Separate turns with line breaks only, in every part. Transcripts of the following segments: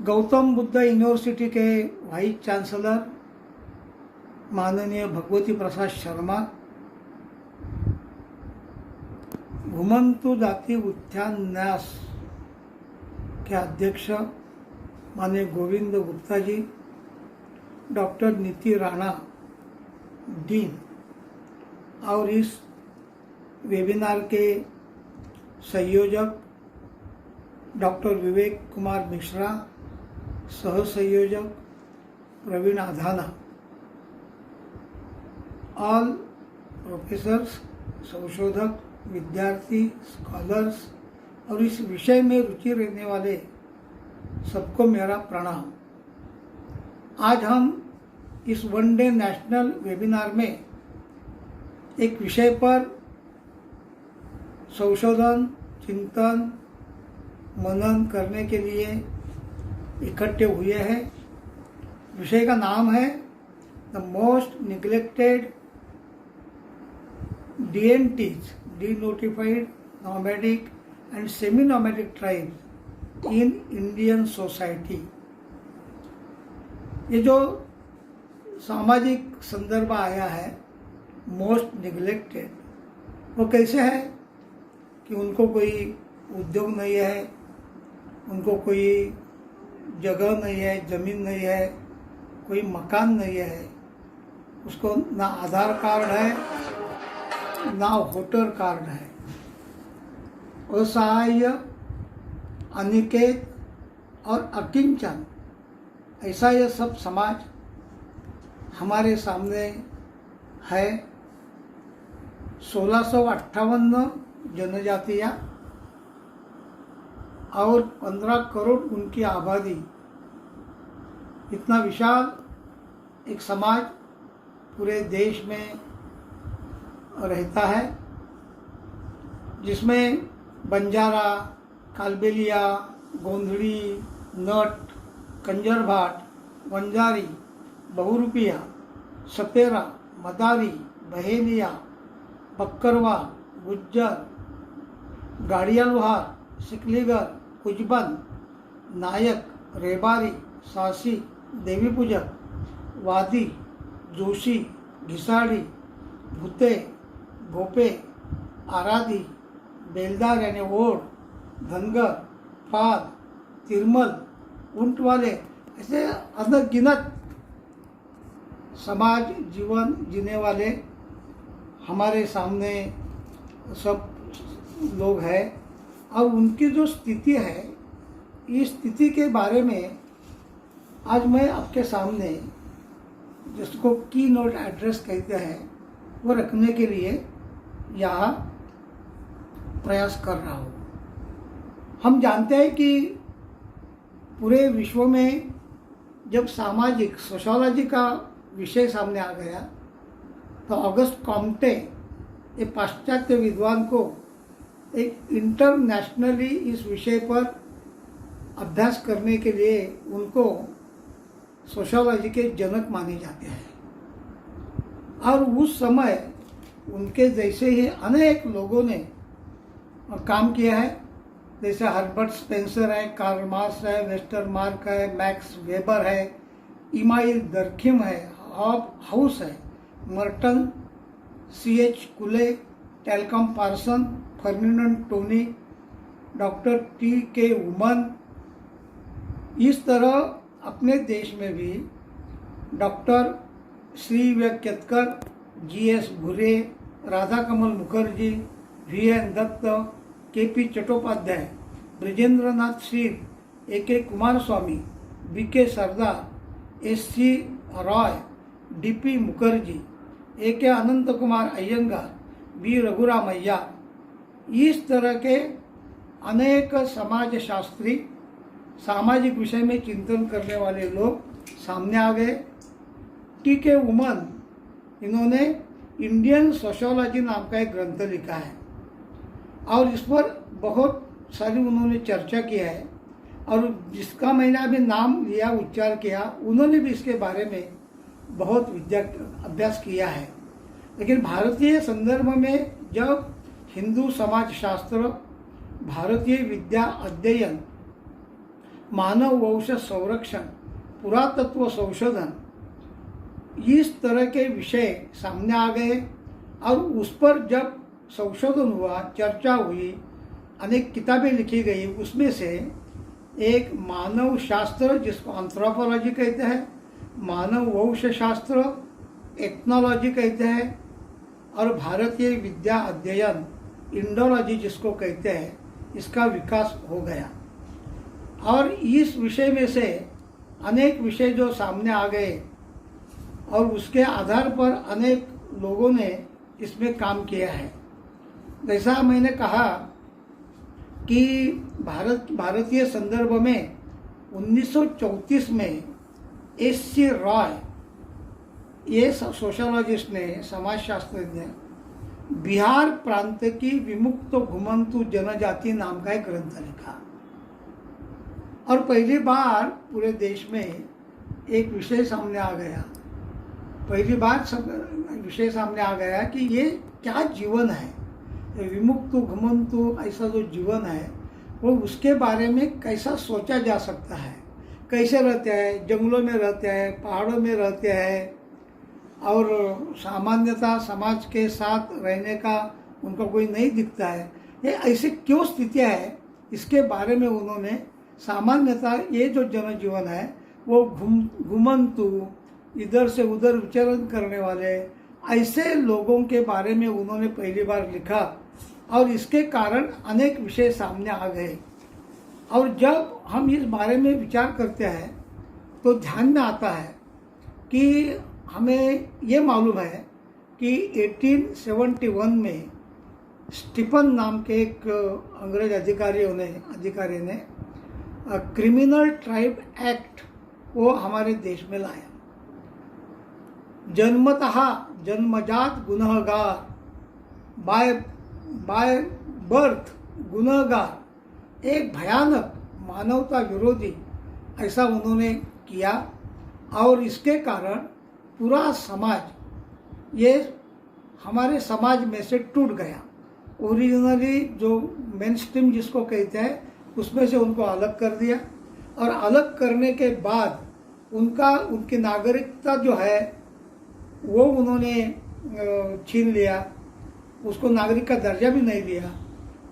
Gautam Buddha university के vice chancellor माननीय भगवती प्रसाद शर्मा, घुमंतु जाति उत्थान न्यास के अध्यक्ष माननीय गोविंद गुप्ता जी, डॉक्टर नीति राणा डीन और इस वेबिनार के संयोजक डॉक्टर विवेक कुमार मिश्रा, सह संयोजक प्रवीण आधाना, ऑल प्रोफेसर्स, संशोधक, विद्यार्थी, स्कॉलर्स और इस विषय में रुचि रखने वाले सबको मेरा प्रणाम। आज हम इस वन डे नेशनल वेबिनार में एक विषय पर संशोधन, चिंतन, मनन करने के लिए इकट्ठे हुए हैं। विषय का नाम है the most neglected DNTs, denotified nomadic and semi nomadic tribes in Indian society. ये जो सामाजिक संदर्भ आया है मोस्ट निग्लेक्टेड, वो कैसे है कि उनको कोई उद्योग नहीं है, उनको कोई जगह नहीं है, ज़मीन नहीं है, कोई मकान नहीं है, उसको ना आधार कार्ड है ना वोटर कार्ड है, असहाय, अनिकेत और अकिंचन, ऐसा यह सब समाज हमारे सामने है। 1658 जनजातियाँ और 15 करोड़ उनकी आबादी, इतना विशाल एक समाज पूरे देश में रहता है, जिसमें बंजारा, कालबेलिया, गोंधड़ी, नट, कंजरभाट, वंजारी, बहुरूपिया, सपेरा, मदारी, बहेलिया, बक्करवा, गुज्जर, गाड़िया लोहार, सिकलीगर, कुजबन, नायक, रेबारी, सासी, देवी पूजक, वादी, जोशी, घिसाड़ी, भूते, भोपे, आराधी, बेलदार यानी ओढ़, धनगर, पाद, तिरमल, ऊंट वाले, ऐसे अनगिनत समाज जीवन जीने वाले हमारे सामने सब लोग हैं। और उनकी जो स्थिति है, इस स्थिति के बारे में आज मैं आपके सामने, जिसको की नोट एड्रेस कहते हैं, वो रखने के लिए यहाँ प्रयास कर रहा हूँ। हम जानते हैं कि पूरे विश्व में जब सामाजिक सोशोलॉजी का विषय सामने आ गया, तो ऑगस्ट कॉम्टे, ये पाश्चात्य विद्वान को एक इंटरनेशनली इस विषय पर अभ्यास करने के लिए उनको सोशियोलॉजी के जनक माने जाते हैं। और उस समय उनके जैसे ही अनेक लोगों ने काम किया है, जैसे हर्बर्ट स्पेंसर है, कार्ल मार्क्स है, वेस्टरमार्क है, मैक्स वेबर है, इमाइल दर्खिम है, हॉब हाउस है, Merton, CH Cooley, Talcott Parsons, Ferdinand Tonnies, doctor TK Oommen. इस तरह अपने देश में भी डॉक्टर श्री वेंकटकर, GS भुरे, राधा कमल मुखर्जी, VN दत्त, KP चट्टोपाध्याय, ब्रजेंद्रनाथ शीर, AK कुमार स्वामी, BK सरदार, SC Roy, DP Mukherjee, AK अनंत कुमार अयंगार, B रघुरामैया, इस तरह के अनेक समाजशास्त्री, सामाजिक विषय में चिंतन करने वाले लोग सामने आ गए। TK उमन, इन्होंने इंडियन सोशियोलॉजी नाम का एक ग्रंथ लिखा है और इस पर बहुत सारी उन्होंने चर्चा किया है, और जिसका मैंने अभी नाम लिया, उच्चार किया, उन्होंने भी इसके बारे में बहुत अभ्यास किया है। लेकिन भारतीय संदर्भ में जब हिंदू समाजशास्त्र, भारतीय विद्या अध्ययन मानव वंश संरक्षण, पुरातत्व संशोधन, इस तरह के विषय सामने आ गए और उस पर जब संशोधन हुआ, चर्चा हुई, अनेक किताबें लिखी गई। उसमें से एक मानव शास्त्र जिसको एंथ्रोपोलॉजी कहते हैं, मानव वंश शास्त्र एथनोलॉजी कहते हैं, और भारतीय विद्या अध्ययन इंडोलॉजी जिसको कहते हैं, इसका विकास हो गया। और इस विषय में से अनेक विषय जो सामने आ गए और उसके आधार पर अनेक लोगों ने इसमें काम किया है। जैसा मैंने कहा कि भारतीय संदर्भ में 1934 में एस.सी. रॉय, ये सोशोलॉजिस्ट ने, समाजशास्त्रज्ञ, बिहार प्रांत की विमुक्त घुमंतु जनजाति नाम का एक ग्रंथ लिखा और पहली बार पूरे देश में एक विषय सामने आ गया। पहली बार विषय सामने आ गया कि ये क्या जीवन है, विमुक्त घुमंतु ऐसा जो जीवन है वो उसके बारे में कैसा सोचा जा सकता है, कैसे रहते हैं, जंगलों में रहते हैं, पहाड़ों में रहते हैं, और सामान्यतः समाज के साथ रहने का उनको कोई नहीं दिखता है, ये ऐसे क्यों स्थितियाँ है, इसके बारे में उन्होंने सामान्यतः ये जो जनजीवन है वो घुमंतु, इधर से उधर विचरण करने वाले ऐसे लोगों के बारे में उन्होंने पहली बार लिखा और इसके कारण अनेक विषय सामने आ गए। और जब हम इस बारे में विचार करते हैं तो ध्यान में आता है कि हमें ये मालूम है कि 1871 में स्टीफन नाम के एक अंग्रेज अधिकारी ने क्रिमिनल ट्राइब एक्ट वो हमारे देश में लाया। जन्मजात गुनहगार, बाय बर्थ गुनहगार, एक भयानक मानवता विरोधी ऐसा उन्होंने किया और इसके कारण पूरा समाज ये हमारे समाज में से टूट गया। ओरिजिनली जो मेन स्ट्रीम जिसको कहते हैं उसमें से उनको अलग कर दिया और अलग करने के बाद उनकी नागरिकता जो है वो उन्होंने छीन लिया, उसको नागरिक का दर्जा भी नहीं दिया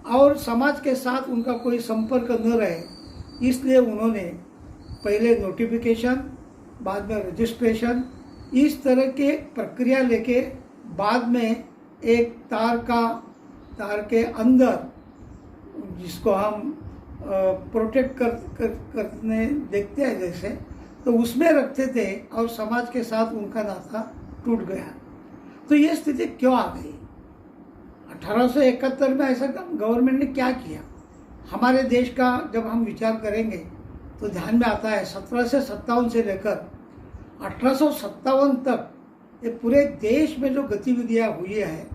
और समाज के साथ उनका कोई संपर्क न रहे, इसलिए उन्होंने पहले नोटिफिकेशन, बाद में रजिस्ट्रेशन, इस तरह के प्रक्रिया लेके बाद में एक तार के अंदर जिसको हम प्रोटेक्ट करने देखते हैं जैसे, तो उसमें रखते थे और समाज के साथ उनका नाता टूट गया। तो ये स्थिति क्यों आ गई? 1871 में ऐसा गवर्नमेंट ने क्या किया? हमारे देश का जब हम विचार करेंगे तो ध्यान में आता है 1757 से लेकर 1857 तक ये पूरे देश में जो गतिविधियां हुई है,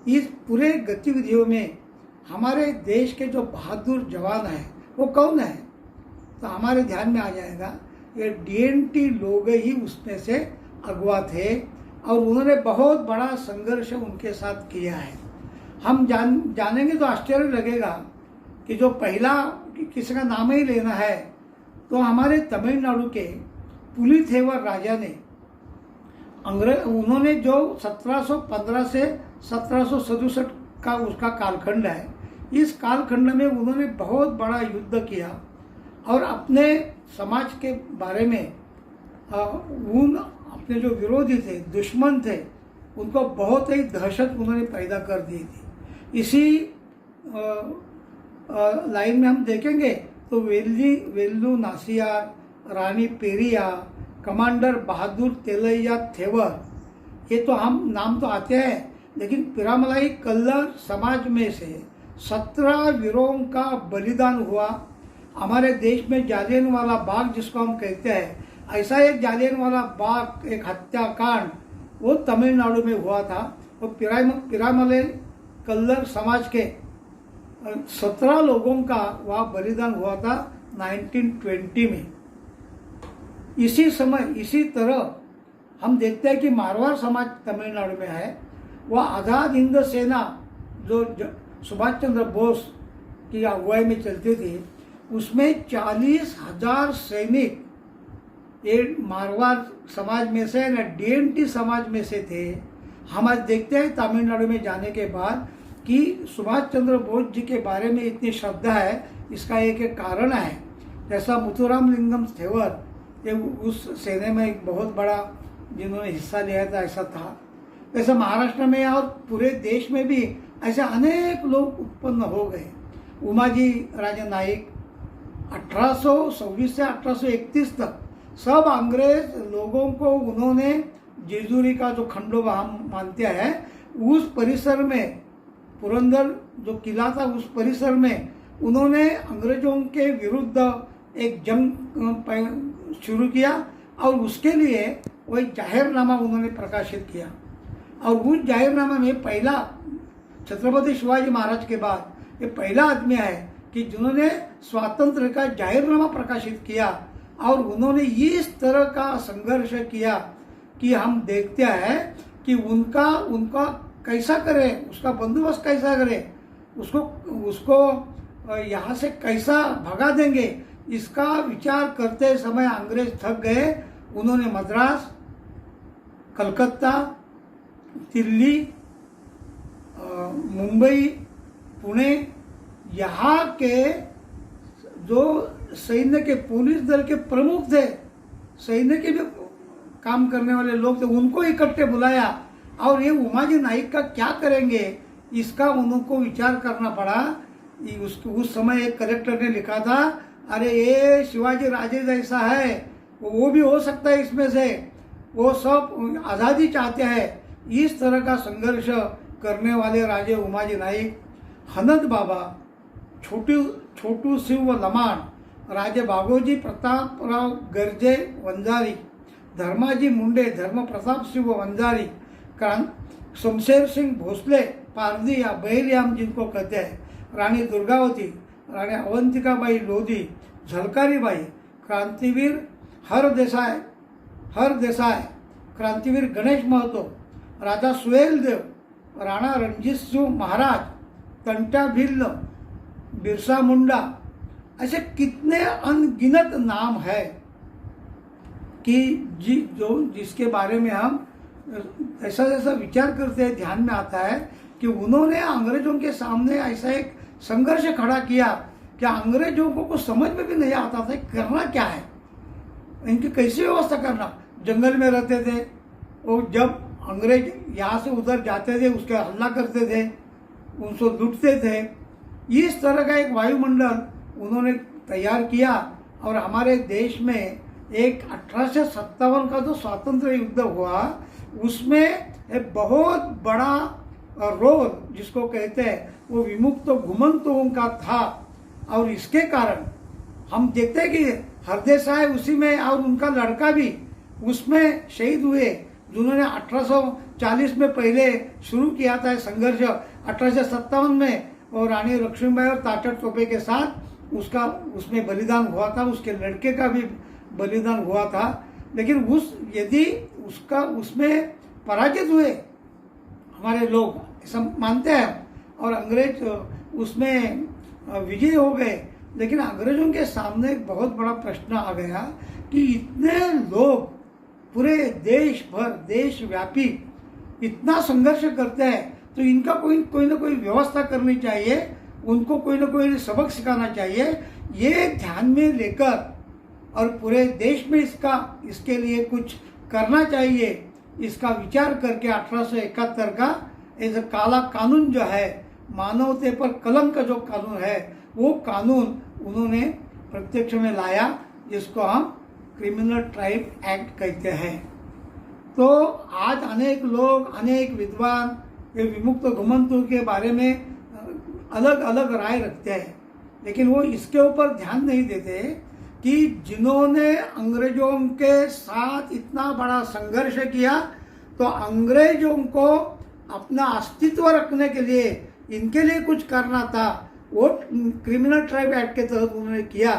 इस पूरे गतिविधियों में हमारे देश के जो बहादुर जवान हैं वो कौन है? तो हमारे ध्यान में आ जाएगा ये डीएनटी लोग ही उसमें से अगवा थे और उन्होंने बहुत बड़ा संघर्ष उनके साथ किया है। हम जानेंगे तो आश्चर्य लगेगा कि जो पहला किसी का नाम ही लेना है तो हमारे तमिलनाडु के पुलिथेवर राजा ने उन्होंने जो 1715 से 1767 का उसका कालखंड है, इस कालखंड में उन्होंने बहुत बड़ा युद्ध किया और अपने समाज के बारे में अपने जो विरोधी थे, दुश्मन थे, उनको बहुत ही दहशत उन्होंने पैदा कर दी थी। इसी लाइन में हम देखेंगे तो वेल्लू नासियार, रानी पेरिया, कमांडर बहादुर तेलैया थेवर, ये तो हम नाम तो आते हैं, लेकिन पिरामलाई कल्लर समाज में से 17 वीरों का बलिदान हुआ। हमारे देश में जालियनवाला बाग जिसको हम कहते हैं, ऐसा एक जालियनवाला बाग, एक हत्याकांड वो तमिलनाडु में हुआ था। तो पिरामलाई कल्लर समाज के 17 लोगों का वहाँ बलिदान हुआ था 1920 में। इसी समय इसी तरह हम देखते हैं कि मारवाड़ समाज तमिलनाडु में है, वह आज़ाद हिंद सेना जो सुभाष चंद्र बोस की अगुवाई में चलती थी, उसमें 40,000 सैनिक ये मारवाड़ समाज में से न डीएनटी समाज में से थे। हम आज देखते हैं तमिलनाडु में जाने के बाद कि सुभाष चंद्र बोस जी के बारे में इतनी श्रद्धा है। इसका एक कारण है, जैसा मुथुराम लिंगम थेवर ये उस सेना में एक बहुत बड़ा जिन्होंने हिस्सा लिया था ऐसा था। वैसे महाराष्ट्र में और पूरे देश में भी ऐसे अनेक लोग उत्पन्न हो गए। उमाजी राजे नाईक 1826 से 1831 तक सब अंग्रेज लोगों को उन्होंने जेजुरी का जो खंडोबा हम मानते हैं उस परिसर में, पुरंदर जो किला था उस परिसर में उन्होंने अंग्रेजों के विरुद्ध एक जंग शुरू किया और उसके लिए वही जाहिरनामा उन्होंने प्रकाशित किया। और उस जाहिरनामा में पहला छत्रपति शिवाजी महाराज के बाद ये पहला आदमी है कि जिन्होंने स्वातंत्र का जाहिरनामा प्रकाशित किया। और उन्होंने इस तरह का संघर्ष किया कि हम देखते हैं कि उनका कैसा करें, उसका बंदोबस्त कैसा करें, उसको यहाँ से कैसा भगा देंगे, इसका विचार करते समय अंग्रेज थक गए। उन्होंने मद्रास, कलकत्ता, दिल्ली, मुंबई, पुणे यहाँ के जो सैन्य के पुलिस दल के प्रमुख थे, सैन्य के भी काम करने वाले लोग थे, उनको इकट्ठे बुलाया। और ये उमाजी नाईक का क्या करेंगे इसका उनको विचार करना पड़ा। उस समय एक कलेक्टर ने लिखा था, अरे ये शिवाजी राजे जैसा है, वो भी हो सकता है इसमें से, वो सब आज़ादी चाहते हैं। इस तरह का संघर्ष करने वाले राजे उमाजी नाईक, हनद बाबा, छोटू शिव लमाण, राजे बागोजी प्रतापराव गर्जे वंजारी, धर्माजी मुंडे, धर्म प्रताप शिव वंजारी, शमशेर सिंह भोसले पारदी या बहिरयाम जिनको कहते हैं, रानी दुर्गावती, रानी अवंतिकाबाई लोधी, झलकारी बाई, क्रांतिवीर हर देसाई, क्रांतिवीर गणेश महतो, राजा सुहेल देव, राणा रणजीत सिंह महाराज, तंटा भिल्ल, बिरसा मुंडा, ऐसे कितने अनगिनत नाम है कि जिसके बारे में हम ऐसा जैसा विचार करते हैं ध्यान में आता है कि उन्होंने अंग्रेजों के सामने ऐसा एक संघर्ष खड़ा किया कि अंग्रेजों को कुछ समझ में भी नहीं आता था करना क्या है, इनकी कैसी व्यवस्था करना। जंगल में रहते थे, और जब अंग्रेज यहाँ से उधर जाते थे उसके हल्ला करते थे, उनको लूटते थे। इस तरह का एक वायुमंडल उन्होंने तैयार किया। और हमारे देश में एक 1857 का जो स्वातंत्र युद्ध हुआ उसमें एक बहुत बड़ा रोल जिसको कहते हैं वो विमुक्त घुमंतुओं का था। और इसके कारण हम देखते हैं कि हरदेसाई उसी में और उनका लड़का भी उसमें शहीद हुए, जिन्होंने 1840 में पहले शुरू किया था संघर्ष। 1857 में और रानी लक्ष्मीबाई और ताटर तोपे के साथ उसमें बलिदान हुआ था, उसके लड़के का भी बलिदान हुआ था। लेकिन यदि उसमें पराजित हुए हमारे लोग ऐसा मानते हैं और अंग्रेज उसमें विजय हो गए। लेकिन अंग्रेजों के सामने एक बहुत बड़ा प्रश्न आ गया कि इतने लोग पूरे देश भर देशव्यापी इतना संघर्ष करते हैं तो इनका कोई ना कोई व्यवस्था करनी चाहिए, उनको कोई ना कोई सबक सिखाना चाहिए। ये ध्यान में लेकर और पूरे देश में इसके लिए कुछ करना चाहिए, इसका विचार करके 1871 का ऐसा काला कानून जो है, मानवते पर कलंक का जो कानून है, वो कानून उन्होंने प्रत्यक्ष में लाया, जिसको हम क्रिमिनल ट्राइब एक्ट कहते हैं। तो आज अनेक लोग, अनेक विद्वान ये विमुक्त घुमंतु के बारे में अलग अलग राय रखते हैं, लेकिन वो इसके ऊपर ध्यान नहीं देते कि जिन्होंने अंग्रेजों के साथ इतना बड़ा संघर्ष किया, तो अंग्रेजों को अपना अस्तित्व रखने के लिए इनके लिए कुछ करना था, वो क्रिमिनल ट्राइब एक्ट के तहत उन्होंने किया।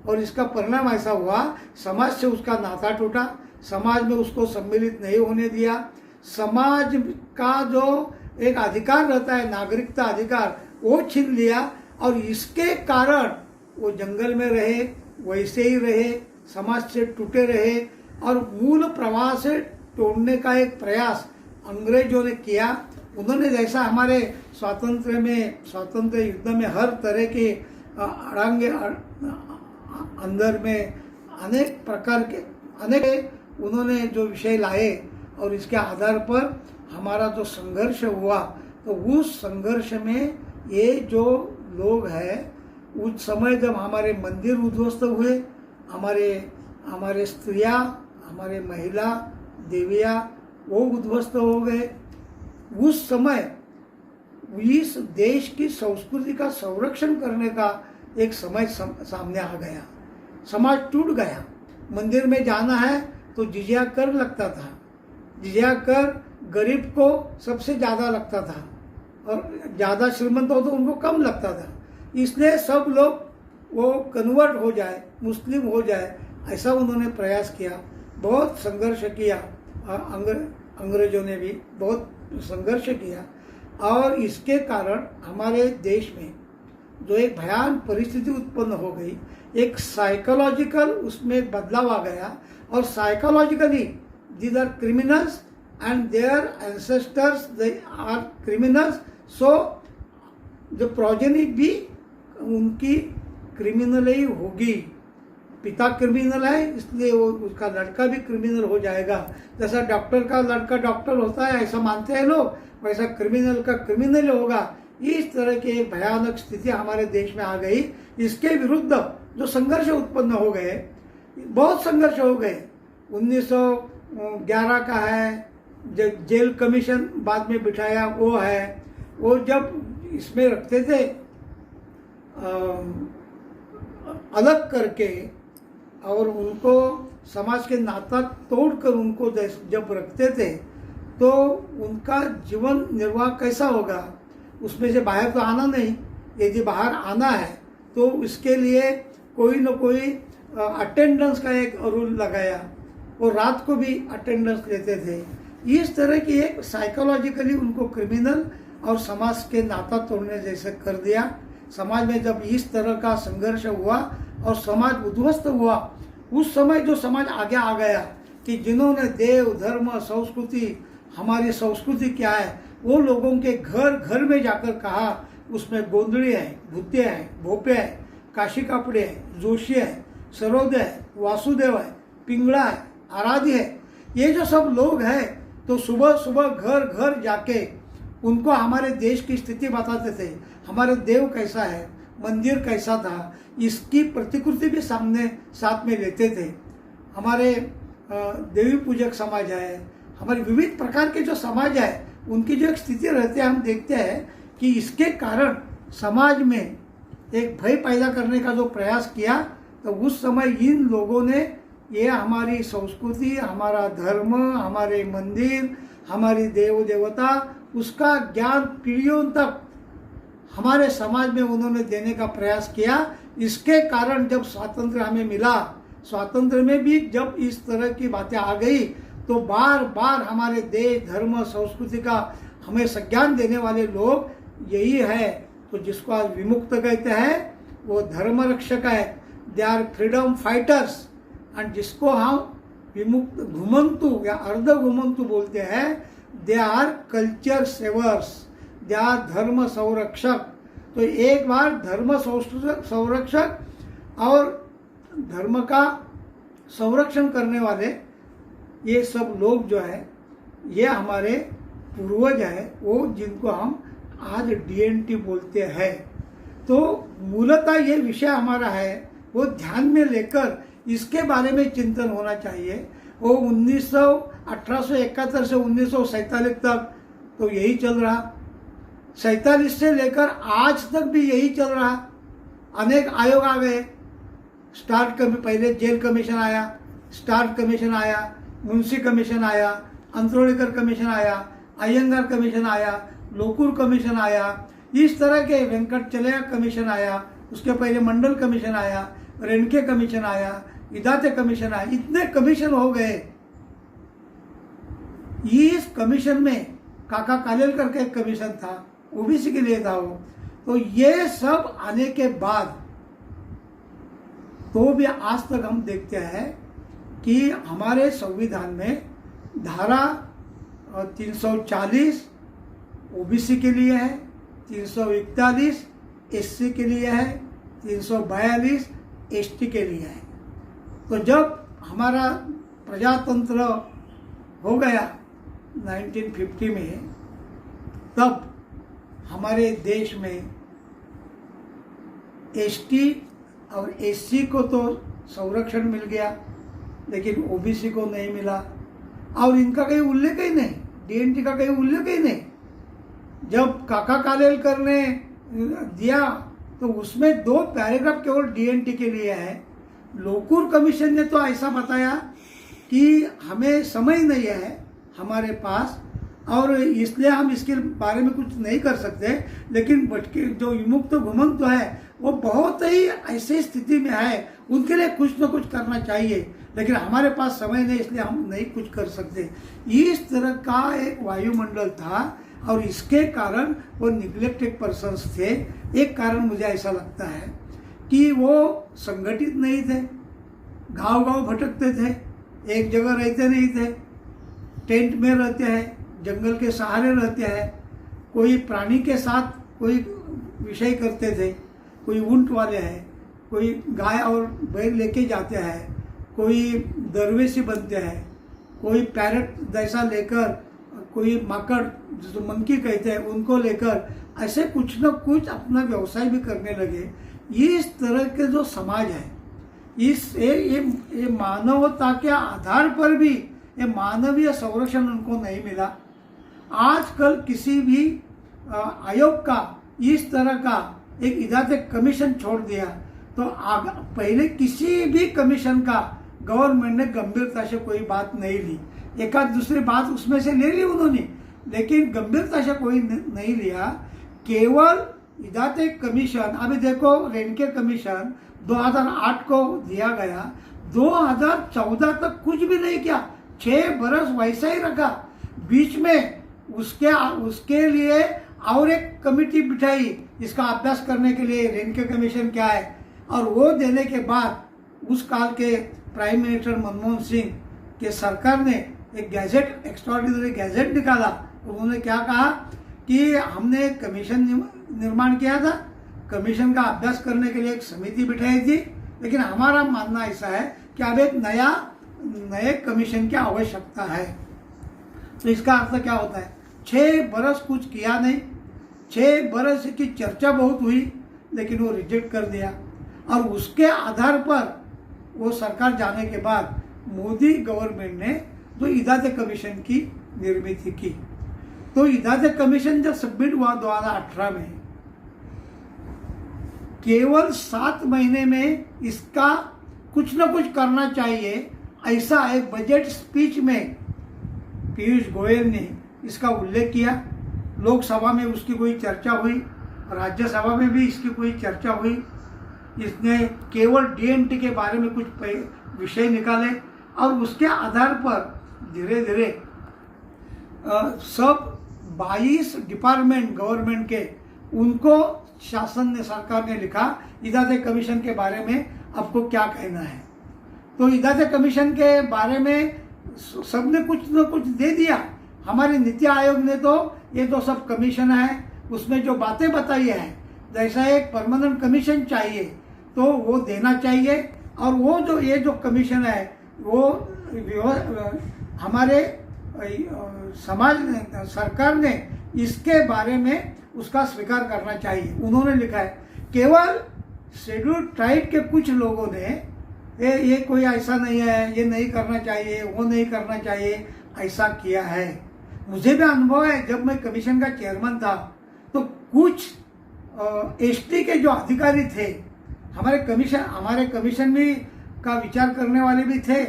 और इसका परिणाम ऐसा हुआ, समाज से उसका नाता टूटा, समाज में उसको सम्मिलित नहीं होने दिया। समाज का जो एक अधिकार रहता है, नागरिकता अधिकार, वो छीन लिया। और इसके कारण वो जंगल में रहे, वैसे ही रहे, समाज से टूटे रहे और मूल प्रवाह से तोड़ने का एक प्रयास अंग्रेजों ने किया। उन्होंने जैसा हमारे स्वातंत्र युद्ध में हर तरह के अड़ंगे अंदर में अनेक प्रकार के अनेक उन्होंने जो विषय लाए और इसके आधार पर हमारा जो संघर्ष हुआ, तो उस संघर्ष में ये जो लोग हैं, उस समय जब हमारे मंदिर उद्ध्वस्त हुए, हमारे स्त्रियां, हमारे महिला देवियां वो उद्ध्वस्त हो गए, उस समय इस देश की संस्कृति का संरक्षण करने का एक समय सामने आ गया। समाज टूट गया। मंदिर में जाना है तो जिजिया कर लगता था, जिजिया कर गरीब को सबसे ज़्यादा लगता था और ज़्यादा श्रीमंत हो तो उनको कम लगता था। इसलिए सब लोग वो कन्वर्ट हो जाए, मुस्लिम हो जाए, ऐसा उन्होंने प्रयास किया। बहुत संघर्ष किया, अंग्रेजों ने भी बहुत संघर्ष किया और इसके कारण हमारे देश में जो एक भयानक परिस्थिति उत्पन्न हो गई, एक साइकोलॉजिकल उसमें बदलाव आ गया और psychologically these are criminals and their ancestors they are criminals, so जो प्रोजेनी भी उनकी क्रिमिनल ही होगी। पिता क्रिमिनल है इसलिए वो उसका लड़का भी क्रिमिनल हो जाएगा। जैसा डॉक्टर का लड़का डॉक्टर होता है ऐसा मानते हैं लोग, वैसा क्रिमिनल का क्रिमिनल होगा। इस तरह की एक भयानक स्थिति हमारे देश में आ गई। इसके विरुद्ध जो संघर्ष उत्पन्न हो गए, बहुत संघर्ष हो गए। 1911 का है, जेल कमीशन बाद में बिठाया वो है, वो जब इसमें रखते थे अलग करके और उनको समाज के नाता तोड़कर उनको जब रखते थे तो उनका जीवन निर्वाह कैसा होगा, उसमें से बाहर तो आना नहीं। यदि बाहर आना है तो इसके लिए कोई न कोई अटेंडेंस का एक रूल लगाया, और रात को भी अटेंडेंस लेते थे। इस तरह की एक साइकोलॉजिकली उनको क्रिमिनल और समाज के नाता तोड़ने जैसे कर दिया। समाज में जब इस तरह का संघर्ष हुआ और समाज उद्ध्वस्त हुआ, उस समय जो समाज आगे आ गया कि जिन्होंने देव धर्म संस्कृति, हमारी संस्कृति क्या है, वो लोगों के घर घर में जाकर कहा, उसमें गोंदड़ी है, भूते है, भोपे है, काशी कापड़े है, जोशी है, सरोदे है, वासुदेव है, पिंगड़ा है, आराध्य है, ये जो सब लोग हैं, तो सुबह सुबह घर घर जाके उनको हमारे देश की स्थिति बताते थे। हमारे देव कैसा है, मंदिर कैसा था, इसकी प्रतिकृति भी सामने साथ में लेते थे। हमारे देवी पूजक समाज है, हमारे विविध प्रकार के जो समाज है, उनकी जो एक स्थिति रहती है, हम देखते हैं कि इसके कारण समाज में एक भय पैदा करने का जो प्रयास किया, तो उस समय इन लोगों ने ये हमारी संस्कृति, हमारा धर्म, हमारे मंदिर, हमारी देव देवता, उसका ज्ञान पीढ़ियों तक हमारे समाज में उन्होंने देने का प्रयास किया। इसके कारण जब स्वातंत्र्य हमें मिला, स्वातंत्र्य में भी जब इस तरह की बातें आ गई, तो बार बार हमारे देश धर्म संस्कृति का हमें संज्ञान देने वाले लोग यही है। तो जिसको आज विमुक्त कहते हैं वो धर्म रक्षक है, they are freedom fighters. And जिसको हम विमुक्त घुमंतु या अर्ध घुमंतु बोलते हैं, they are culture savers, they are धर्म संरक्षक। तो एक बार धर्म संरक्षक और धर्म का संरक्षण करने वाले ये सब लोग जो है, ये हमारे पूर्वज है, वो जिनको हम आज डीएनटी बोलते हैं। तो मूलतः ये विषय हमारा है, वो ध्यान में लेकर इसके बारे में चिंतन होना चाहिए। वो 1871 से 1947 तक तो यही चल रहा, 47 से लेकर आज तक भी यही चल रहा। अनेक आयोग आ गए, पहले जेल कमीशन आया, स्टार्ट कमीशन आया, मुंशी कमीशन आया, अंत्रोड़ीकर कमीशन आया, अयंगार कमीशन आया, लोकूर कमीशन आया, इस तरह के वेंकटचलैया कमीशन आया, उसके पहले मंडल कमीशन आया, रेणके कमीशन आया, इदाते कमीशन आया, इतने कमीशन हो गए। इस कमीशन में काका कालेलकर का एक कमीशन था, ओबीसी के लिए था वो। तो ये सब आने के बाद तो भी आज तक हम देखते हैं कि हमारे संविधान में धारा 340 ओबीसी के लिए है, 341 एससी के लिए है, 342 एसटी के लिए है। तो जब हमारा प्रजातंत्र हो गया 1950 में, तब हमारे देश में एसटी और एससी को तो संरक्षण मिल गया, लेकिन ओबीसी को नहीं मिला। और इनका कहीं उल्लेख ही नहीं, डीएनटी का कहीं उल्लेख ही नहीं। जब काका कालेलकर ने दिया तो उसमें 2 पैराग्राफ केवल डीएनटी के लिए है। लोकूर कमीशन ने तो ऐसा बताया कि हमें समय नहीं है हमारे पास, और इसलिए हम इसके बारे में कुछ नहीं कर सकते। लेकिन भटके जो विमुक्त घुमंत है वो बहुत ही ऐसी स्थिति में है, उनके लिए कुछ न कुछ करना चाहिए, लेकिन हमारे पास समय नहीं, इसलिए हम नहीं कुछ कर सकते। इस तरह का एक वायुमंडल था, और इसके कारण वो निग्लेक्टेड पर्सन्स थे। एक कारण मुझे ऐसा लगता है कि वो संगठित नहीं थे, गांव गांव भटकते थे, एक जगह रहते नहीं थे, टेंट में रहते हैं, जंगल के सहारे रहते हैं, कोई प्राणी के साथ कोई विषय करते थे, कोई ऊंट वाले हैं, कोई गाय और बैल लेके जाते हैं, कोई दरवेशी बनते हैं, कोई पैरट जैसा लेकर, कोई माकड़ जो मंकी कहते हैं उनको लेकर, ऐसे कुछ न कुछ अपना व्यवसाय भी करने लगे। इस तरह के जो समाज है, ये मानवता के आधार पर भी ये मानवीय संरक्षण उनको नहीं मिला। आजकल किसी भी आयोग का इस तरह का एक इदारे कमीशन छोड़ दिया तो पहले किसी भी कमीशन का गवर्नमेंट ने गंभीरता से कोई बात नहीं ली। एक आध दूसरी बात उसमें से ले ली उन्होंने, लेकिन गंभीरता से कोई नहीं लिया। केवल इदारे कमीशन, अभी देखो रेणके कमीशन 2008 को दिया गया, 2014 तक कुछ भी नहीं किया, 6 बरस वैसा ही रखा। बीच में उसके लिए और एक कमेटी बिठाई इसका अभ्यास करने के लिए, रेणके कमीशन क्या है, और वो देने के बाद उस काल के प्राइम मिनिस्टर मनमोहन सिंह के सरकार ने एक गैजेट, एक्स्ट्राऑर्डिनरी गैजेट निकाला। उन्होंने क्या कहा कि हमने कमीशन निर्माण किया था, कमीशन का अभ्यास करने के लिए एक समिति बिठाई थी, लेकिन हमारा मानना ऐसा है कि अब एक नए कमीशन की आवश्यकता है। तो इसका अर्थ क्या होता है, 6 बरस कुछ किया नहीं, 6 बरस की चर्चा बहुत हुई, लेकिन वो रिजेक्ट कर दिया। और उसके आधार पर वो सरकार जाने के बाद मोदी गवर्नमेंट ने जो इदारे कमीशन की निर्मित की। तो इदारे कमीशन जब सबमिट हुआ 2018 में, केवल 7 महीने में इसका कुछ न कुछ करना चाहिए, ऐसा एक बजट स्पीच में पीयूष गोयल ने इसका उल्लेख किया। लोकसभा में उसकी कोई चर्चा हुई, राज्यसभा में भी इसकी कोई चर्चा हुई। इसने केवल डीएनटी के बारे में कुछ विषय निकाले, और उसके आधार पर धीरे धीरे सब 22 डिपार्टमेंट गवर्नमेंट के, उनको शासन ने, सरकार ने लिखा इदारे कमीशन के बारे में आपको क्या कहना है। तो इदारे कमीशन के बारे में सबने कुछ न कुछ दे दिया। हमारे नीति आयोग ने तो ये तो सब कमीशन है, उसमें जो बातें बताई है, जैसा एक परमानेंट कमीशन चाहिए तो वो देना चाहिए। और वो जो ये जो कमीशन है वो हमारे समाज ने, सरकार ने इसके बारे में उसका स्वीकार करना चाहिए। उन्होंने लिखा है केवल शेड्यूल्ड ट्राइब के कुछ लोगों ने ये कोई ऐसा नहीं है, ये नहीं करना चाहिए, वो नहीं करना चाहिए, ऐसा किया है। मुझे भी अनुभव है, जब मैं कमीशन का चेयरमैन था तो कुछ एसटी के जो अधिकारी थे, हमारे कमीशन भी का विचार करने वाले भी थे,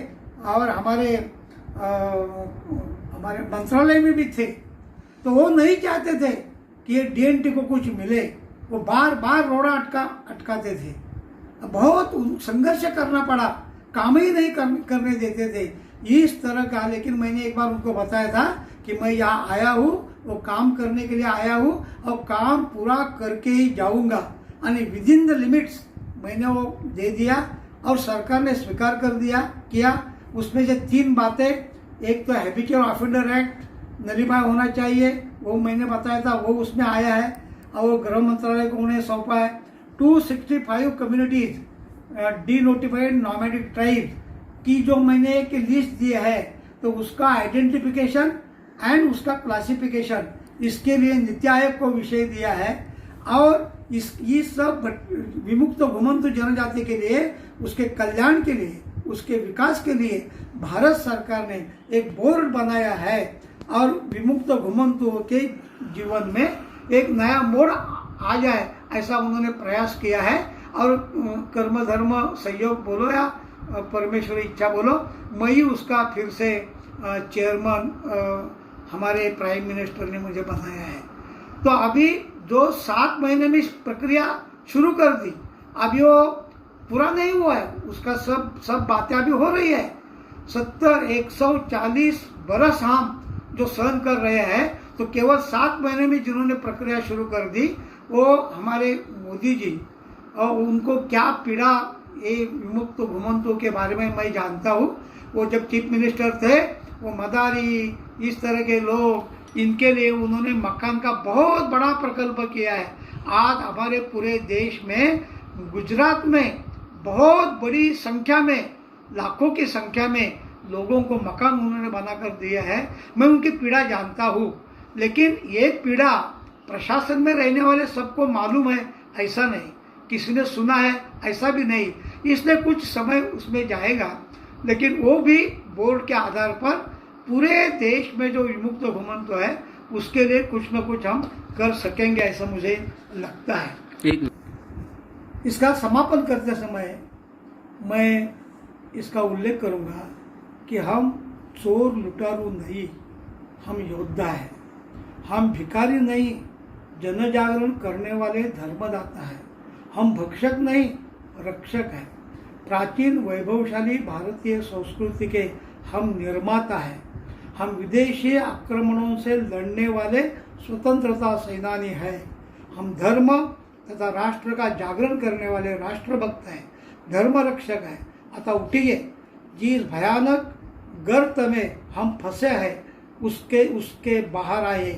और हमारे मंत्रालय में भी थे, तो वो नहीं चाहते थे कि ये डीएनटी को कुछ मिले। वो बार बार रोड़ा अटकाते थे, बहुत संघर्ष करना पड़ा, काम ही नहीं करने देते थे इस तरह का। लेकिन मैंने एक बार उनको बताया था कि मैं यहाँ आया हूँ, वो काम करने के लिए आया हूँ, और काम पूरा करके ही जाऊँगा, यानी विद इन द लिमिट्स मैंने वो दे दिया। और सरकार ने स्वीकार कर दिया किया। उसमें से 3 बातें, एक तो हैबिचुअल ऑफेंडर एक्ट नलीफाई होना चाहिए, वो मैंने बताया था, वो उसमें आया है और वो गृह मंत्रालय को उन्हें सौंपा है। 265 कम्युनिटीज डी नोटिफाइड नॉमैडिक ट्राइब की जो मैंने एक लिस्ट दिया है, तो उसका आइडेंटिफिकेशन एंड उसका क्लासिफिकेशन, इसके लिए नीति आयोग को विषय दिया है। और ये सब विमुक्त घुमंतु जनजाति के लिए, उसके कल्याण के लिए, उसके विकास के लिए भारत सरकार ने एक बोर्ड बनाया है और विमुक्त घुमंतुओं के जीवन में एक नया मोड़ आ जाए, ऐसा उन्होंने प्रयास किया है। और कर्म धर्म संयोग बोलो या परमेश्वरी इच्छा बोलो, मैं ही उसका फिर से चेयरमैन हमारे प्राइम मिनिस्टर ने मुझे बनाया है। तो अभी जो 7 महीने में इस प्रक्रिया शुरू कर दी, अभी वो पूरा नहीं हुआ है, उसका सब बातें अभी हो रही है। 140 बरस हम जो सहन कर रहे हैं, तो केवल 7 महीने में जिन्होंने प्रक्रिया शुरू कर दी, वो हमारे मोदी जी, और उनको क्या पीड़ा, ये विमुक्त घुमंतुओं के बारे में मैं जानता हूँ। वो जब चीफ मिनिस्टर थे, वो मदारी इस तरह के लोग, इनके लिए उन्होंने मकान का बहुत बड़ा प्रकल्प किया है। आज हमारे पूरे देश में, गुजरात में बहुत बड़ी संख्या में, लाखों की संख्या में लोगों को मकान उन्होंने बनाकर दिया है। मैं उनकी पीड़ा जानता हूँ, लेकिन ये पीड़ा प्रशासन में रहने वाले सबको मालूम है ऐसा नहीं, किसी ने सुना है ऐसा भी नहीं, इसलिए कुछ समय उसमें जाएगा। लेकिन वो भी बोर्ड के आधार पर पूरे देश में जो विमुक्त घुमंतु है, उसके लिए कुछ न कुछ हम कर सकेंगे, ऐसा मुझे लगता है। इसका समापन करते समय मैं इसका उल्लेख करूंगा कि हम चोर लुटारू नहीं, हम योद्धा हैं। हम भिखारी नहीं, जन जागरण करने वाले धर्मदाता हैं। हम भक्षक नहीं, रक्षक हैं। प्राचीन वैभवशाली भारतीय संस्कृति के हम निर्माता हैं। हम विदेशी आक्रमणों से लड़ने वाले स्वतंत्रता सेनानी हैं। हम धर्म तथा राष्ट्र का जागरण करने वाले राष्ट्रभक्त हैं, धर्म रक्षक हैं। अतः उठिए, जिस भयानक गर्त में हम फंसे हैं उसके बाहर आए,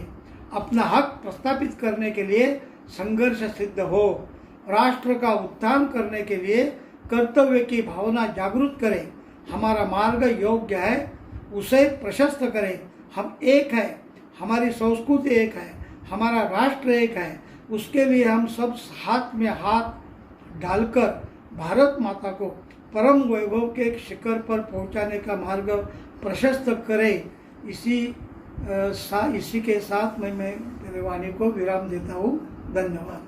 अपना हक प्रस्थापित करने के लिए संघर्ष सिद्ध हो, राष्ट्र का उत्थान करने के लिए कर्तव्य की भावना जागृत करें। हमारा मार्ग योग्य है, उसे प्रशस्त करें। हम एक है, हमारी संस्कृति एक है, हमारा राष्ट्र एक है। उसके लिए हम सब हाथ में हाथ डालकर भारत माता को परम वैभव के शिखर पर पहुंचाने का मार्ग प्रशस्त करें। इसी के साथ मैं मेरे वाणी को विराम देता हूँ। धन्यवाद।